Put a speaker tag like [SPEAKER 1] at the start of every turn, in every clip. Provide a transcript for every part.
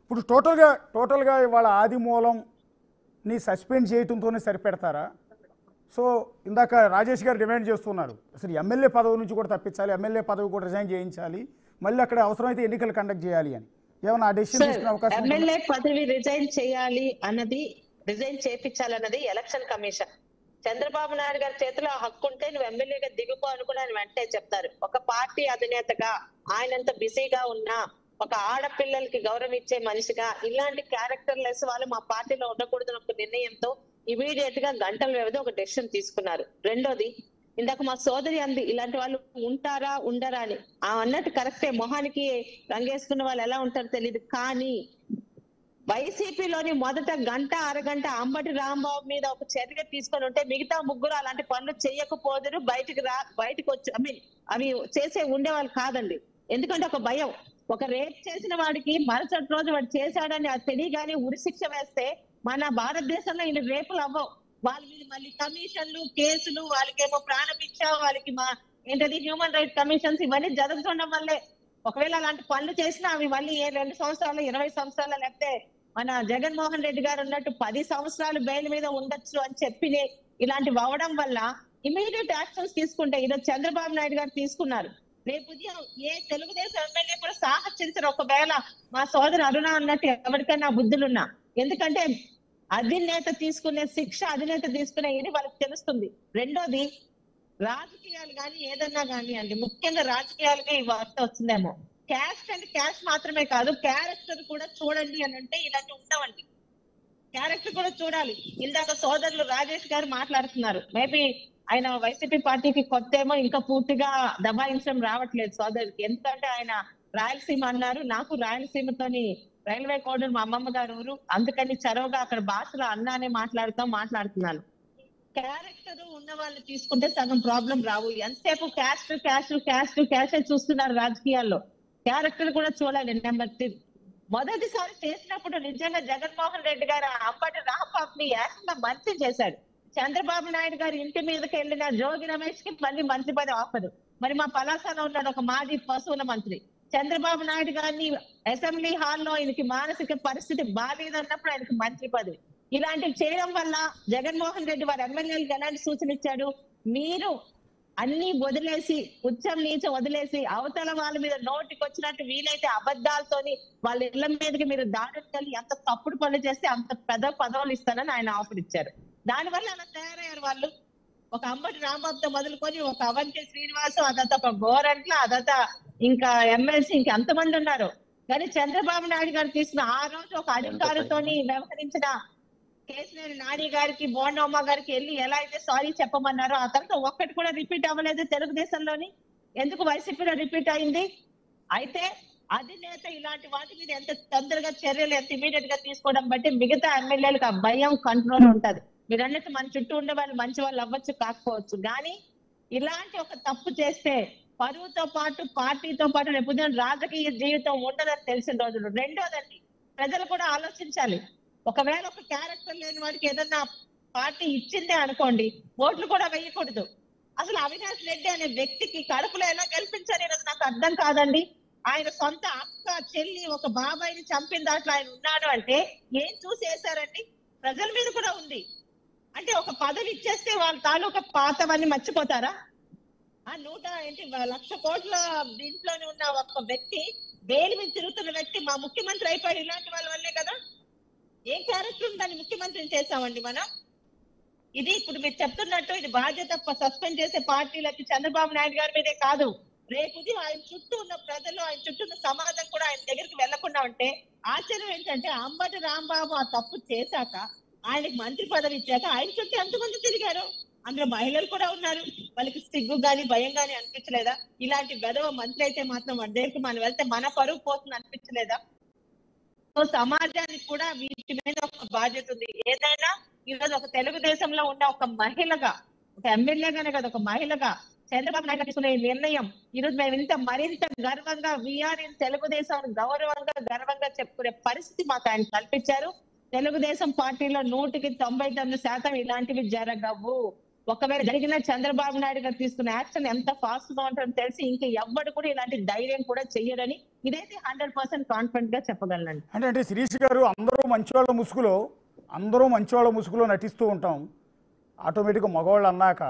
[SPEAKER 1] ఇప్పుడు టోటల్గా ఇవాళ ఆదిమూలంని సస్పెండ్ చేయడంతోనే సరిపెడతారా? సో ఇందాక రాజేష్ గారు డిమాండ్ చేస్తున్నారు, అసలు ఎమ్మెల్యే పదవి నుంచి కూడా తప్పించాలి, ఎమ్మెల్యే పదవి కూడా రిజైన్ చేయించాలి, మళ్ళీ అక్కడ అవసరమైతే ఎన్నికలు కండక్ట్ చేయాలి అని. ఏమైనా ఆ డెసిషన్ తీసుకునే అవకాశం?
[SPEAKER 2] ఎమ్మెల్యే పదవి రిజైన్ చేయాలి అన్నది, రిజైన్ చేయించాలన్నది ఎలక్షన్ కమిషన్. చంద్రబాబు నాయుడు గారి చేతిలో హక్కు ఉంటే నువ్వు ఎమ్మెల్యేగా దిగుపో అనుకుని ఆయన వెంటనే చెప్తారు. ఒక పార్టీ అధినేతగా ఆయనంత బిజీగా ఉన్నా, ఒక ఆడపిల్లలకి గౌరవం ఇచ్చే మనిషిగా ఇలాంటి క్యారెక్టర్ లెస్ వాళ్ళు మా పార్టీలో ఉండకూడదు ఒక నిర్ణయంతో ఇమీడియట్ గా గంటల వ్యవధి ఒక డెసిషన్ తీసుకున్నారు. రెండోది, ఇందాక మా సోదరి అంది ఇలాంటి వాళ్ళు ఉంటారా ఉండరా అని. అన్నట్టు కరెక్టే, మొహానికి రంగేసుకున్న వాళ్ళు ఎలా ఉంటారో తెలియదు. కానీ వైసీపీలోని మొదట గంట అరగంట అంబటి రాంబాబు మీద ఒక చర్య తీసుకొని ఉంటే మిగతా ముగ్గురు అలాంటి పనులు చేయకపోదురు, బయటకు వచ్చి అవి చేసే ఉండేవాళ్ళు కాదండి. ఎందుకంటే ఒక భయం, ఒక రేప్ చేసిన వాడికి మరుసటి రోజు వాడు చేశాడని అది తెలియగానే ఉరిశిక్ష వేస్తే మన భారతదేశంలో ఇన్ని రేపులు అవ్వవు. వాళ్ళ మీద మళ్ళీ కమిషన్లు, కేసులు, వాళ్ళకేమో ప్రాణభిక్ష, వాళ్ళకి ఏంటది హ్యూమన్ రైట్స్ కమిషన్స్, ఇవన్నీ జరుగుతుండడం వల్లే. ఒకవేళ అలాంటి పనులు చేసినా అవి మళ్ళీ 2 సంవత్సరాలు 20 సంవత్సరాలు లేకపోతే మన జగన్మోహన్ రెడ్డి గారు ఉన్నట్టు 10 సంవత్సరాలు బెయిల్ మీద ఉండొచ్చు అని చెప్పి ఇలాంటివి అవ్వడం వల్ల ఇమీడియట్ యాక్షన్స్ తీసుకుంటే ఈరోజు చంద్రబాబు నాయుడు గారు తీసుకున్నారు. రేపు ఉదయం ఏ తెలుగుదేశం ఎమ్మెల్యే కూడా సాహసించరు ఒకవేళ మా సోదరు అరుణ అన్నట్టు ఎవరికైనా బుద్ధులున్నా. ఎందుకంటే అధినేత తీసుకునే శిక్ష, అధినేత తీసుకునే ఇది వాళ్ళకి తెలుస్తుంది. రెండోది, రాజకీయాలు కానీ ఏదన్నా కానీ అండి, ముఖ్యంగా రాజకీయాలకి ఈ వార్త వచ్చిందేమో, క్యాస్ట్ అంటే క్యాస్ట్ మాత్రమే కాదు, క్యారెక్టర్ కూడా చూడండి అని అంటే ఇలాంటి ఉండవండి. క్యారెక్టర్ కూడా చూడాలి. ఇందాక సోదరులు రాజేష్ గారు మాట్లాడుతున్నారు, మేబీ ఆయన వైసీపీ పార్టీకి కొత్త ఏమో, ఇంకా పూర్తిగా దబాయించడం రావట్లేదు సోదరుడికి. ఎందుకంటే ఆయన రాయలసీమ అన్నారు, నాకు రాయలసీమతోని రైల్వే కోడూరు మా అమ్మమ్మ గారు ఊరు, అందుకని చరవగా అక్కడ భాషలో అన్నానే మాట్లాడుతున్నాను. క్యారెక్టర్ ఉన్న వాళ్ళు తీసుకుంటే సగం ప్రాబ్లం రావు. ఎంతసేపు క్యాస్ట్ క్యాస్ట్ క్యాస్ట్ క్యాస్ట్ చూస్తున్నారు రాజకీయాల్లో, క్యారెక్టర్ కూడా చూడాలి. నెంబర్ 3, మొదటిసారి చేసినప్పుడు నిజంగా జగన్మోహన్ రెడ్డి గారు అంబటి రాంబాబుని ఏకంగా మంత్రి చేశాడు. చంద్రబాబు నాయుడు గారి ఇంటి మీదకి వెళ్ళిన జోగి రమేష్ కి మళ్ళీ మంత్రి పదవి ఆఫర్. మరి మా పలాసలో ఉన్నాడు ఒక మాజీ పశువుల మంత్రి. చంద్రబాబు నాయుడు గారిని అసెంబ్లీ హాల్లో ఆయనకి మానసిక పరిస్థితి బాగాలేదన్నప్పుడు ఆయనకి మంత్రి పదవి. ఇలాంటివి చేయడం వల్ల జగన్మోహన్ రెడ్డి వారి ఎమ్మెల్యేలకు ఎలాంటి సూచన ఇచ్చాడు, మీరు అన్ని వదిలేసి, ఉచ్చం నీచం వదిలేసి, అవతల వాళ్ళ మీద నోటికి వచ్చినట్టు వీలైతే అబద్ధాలతోని వాళ్ళ ఇళ్ల మీదకి మీరు దాడులు కలిగి ఎంత తప్పుడు పనులు చేస్తే అంత పెద్ద పదవులు ఇస్తానని ఆయన ఆఫర్ ఇచ్చారు. దానివల్ల అలా తయారయ్యారు వాళ్ళు. ఒక అంబటి రాంబాబుతో మొదలుకొని ఒక అవంతి శ్రీనివాసు, అదంతా ఒక గోరంట్ల, అదంతా ఇంకా ఎమ్మెల్సీ ఇంకెంతమంది ఉన్నారు. కానీ చంద్రబాబు నాయుడు గారు తీసిన ఆ రోజు ఒక అధికారితోని వ్యవహరించిన కేసీఆర్ నాని గారికి, బోండమ్మ గారికి వెళ్ళి ఎలా అయితే సారీ చెప్పమన్నారో, ఆ తర్వాత ఒక్కటి కూడా రిపీట్ అవ్వలేదు తెలుగుదేశంలోని. ఎందుకు వైసీపీలో రిపీట్ అయింది? అయితే అధినేత ఇలాంటి వాటి మీద ఎంత తొందరగా చర్యలు ఎంత ఇమీడియట్ గా తీసుకోవడం బట్టి మిగతా ఎమ్మెల్యేలకు ఆ భయం కంట్రోల్ ఉంటది. మీరు అన్నట్టు మన చుట్టూ ఉండే వాళ్ళు మంచి వాళ్ళు అవ్వచ్చు కాకపోవచ్చు, కానీ ఇలాంటి ఒక తప్పు చేస్తే పరువుతో పాటు పార్టీతో పాటు రేపు రాజకీయ జీవితం ఉండదని తెలిసిన రోజులు. రెండోదండి, ప్రజలు కూడా ఆలోచించాలి. ఒకవేళ ఒక క్యారెక్టర్ లేని వాడికి ఏదన్నా పార్టీ ఇచ్చిందే అనుకోండి, ఓట్లు కూడా వేయకూడదు. అసలు అవినాష్ రెడ్డి అనే వ్యక్తికి కడుపులో ఎలా గెలిపించారు ఈరోజు నాకు అర్థం కాదండి. ఆయన సొంత అక్క, చెల్లి, ఒక బాబాయిని చంపిన దాంట్లో ఆయన ఉన్నాడు అంటే ఏం చూసి వేశారండి? ప్రజల మీద కూడా ఉంది. అంటే ఒక పదవి ఇచ్చేస్తే వాళ్ళ తాలూకా పాతవన్నీ మర్చిపోతారా? ఆ 100 కోట్ల దీంట్లోనే ఉన్న ఒక వ్యక్తి, బెయిల్ మీద తిరుగుతున్న వ్యక్తి మా ముఖ్యమంత్రి అయిపోయాడు ఇలాంటి వాళ్ళ వల్లే కదా. ఏం క్యారెక్టర్ ఉందని ముఖ్యమంత్రిని చేశామండి మనం? ఇది ఇప్పుడు మీరు చెప్తున్నట్టు ఇది బాధ్యత సస్పెండ్ చేసే పార్టీలకి చంద్రబాబు నాయుడు గారి మీదే కాదు, రేపు ఆయన చుట్టూ ఉన్న ప్రజలు, ఆయన చుట్టూ ఉన్న సమాజం కూడా ఆయన దగ్గరికి వెళ్లకుండా ఉంటే ఆశ్చర్యం ఏంటంటే అంబటి రాంబాబు ఆ తప్పు చేశాక ఆయనకి మంత్రి పదవి ఇచ్చాక ఆయన చుట్టూ ఎంతమంది తిరిగారు, అందులో మహిళలు కూడా ఉన్నారు. వాళ్ళకి సిగ్గు గాని భయం గాని అనిపించలేదా? ఇలాంటి వెధవ మంత్రి అయితే మాత్రం మన దగ్గరికి మనం వెళ్తే మన పరువు పోతుంది అనిపించలేదా? సో సమాజానికి కూడా వీటి మీద ఒక బాధ్యత ఉంది. ఏదైనా ఈరోజు ఒక తెలుగుదేశంలో ఉన్న ఒక మహిళగా, ఒక ఎమ్మెల్యేగానే కదా, ఒక మహిళగా చంద్రబాబు నాయుడు తీసుకునే నిర్ణయం ఈరోజు మేము మరింత గర్వంగా వీఆర్ ఇన్ తెలుగుదేశం గర్వంగా చెప్పుకునే పరిస్థితి మాకు ఆయన కల్పించారు. తెలుగుదేశం పార్టీలో 100% ఇలాంటివి జరగవు. ఒకవేళ జరిగిన చంద్రబాబు నాయుడు గారు తీసుకున్న యాక్షన్ ఎంత ఫాస్ట్ గా ఉంటుందో తెలిసి ఇంకా ఎవ్వడు కూడా ఇలాంటి ధైర్యం కూడా చెయ్యడని ఇదైతే 100% కాన్ఫిడెంట్ గా చెప్పగలను.
[SPEAKER 1] అంటే శిరీష్ గారు అందరూ మంచివాళ్ళ ముసుగులో నటిస్తూ ఉంటాం. ఆటోమేటిక్గా మగవాళ్ళు అన్నాక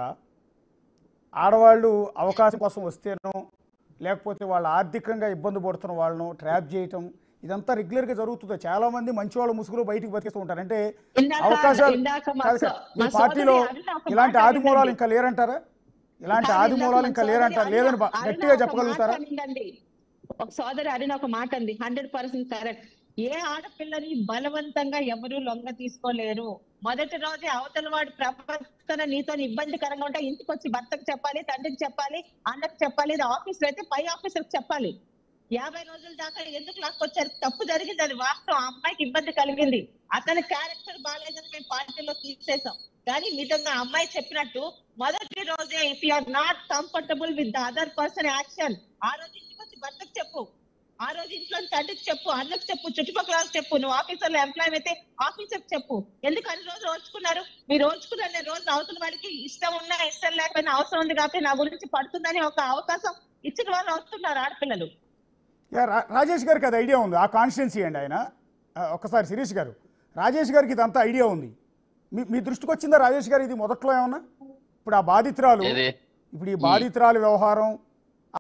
[SPEAKER 1] ఆడవాళ్ళు అవకాశం కోసం వస్తేనో లేకపోతే వాళ్ళు ఆర్థికంగా ఇబ్బంది పడుతున్న వాళ్ళను ట్రాప్ చేయటం ఇదంతా రెగ్యులర్గా జరుగుతుంది. చాలా మంది మంచి వాళ్ళ ముసుగులో బయటికి బతికేస్తూ ఉంటారు. అంటే అవకాశాలు మీ పార్టీలో ఇలాంటి ఆదిమూలాలు ఇంకా లేరంటారా? లేదని గట్టిగా చెప్పగలుగుతారా?
[SPEAKER 2] ఒక సోదరి అడిగిన ఒక మాట అంది, 100% కరెక్ట్. ఏ ఆడపిల్లని బలవంతంగా ఎవరు లొంగ తీసుకోలేరు. మొదటి రోజే అవతల వాడి ప్రవర్తన నీతో ఇబ్బందికరంగా ఉంటే ఇంటికి వచ్చి భర్తకు చెప్పాలి, తండ్రికి చెప్పాలి, అన్నకు చెప్పాలి, ఆఫీస్ లో అయితే పై ఆఫీసర్కి చెప్పాలి. 50 రోజుల దాకా ఎందుకు లాక్కొచ్చారు? తప్పు జరిగింది, అది వాస్తవం. అమ్మాయికి ఇబ్బంది కలిగింది, అతని క్యారెక్టర్ బాగాలేదని మేము పార్టీలో తీసేసాం. కానీ నిజంగా అమ్మాయి చెప్పినట్టు మొదటి రోజే if you are not comfortable with the other person action, ఆ రోజు ఇంటికి వచ్చి భర్తకు చెప్పు, ఆ రోజు ఇంట్లో తండ్రికి చెప్పు, అన్నకు చెప్పు, చుట్టుపక్కల చెప్పు. నువ్వు ఆఫీసర్లో ఎంప్లాయ్ అయితే ఆఫీసర్ చెప్పు. ఎందుకు అన్ని రోజులు ఓర్చుకున్నారు? మీరు ఓర్చుకున్న రోజు అవతల వాడికి ఇష్టం ఉన్నా ఇష్టం లేకపోయినా అవసరం ఉంది కాబట్టి నా గురించి పడుతుందని ఒక అవకాశం ఇచ్చిన వాళ్ళు వస్తున్నారు ఆడపిల్లలు.
[SPEAKER 1] రాజేష్ గారికి అది ఐడియా ఉంది, ఆ కాన్స్టిట్యున్సీ అండి ఆయన. ఒక్కసారి శిరీష్ గారు, రాజేష్ గారికి ఇదంతా ఐడియా ఉంది. మీ దృష్టికి వచ్చిందా రాజేష్ గారు ఇది మొదట్లో ఏమన్నా? ఇప్పుడు ఈ బాధితురాలు వ్యవహారం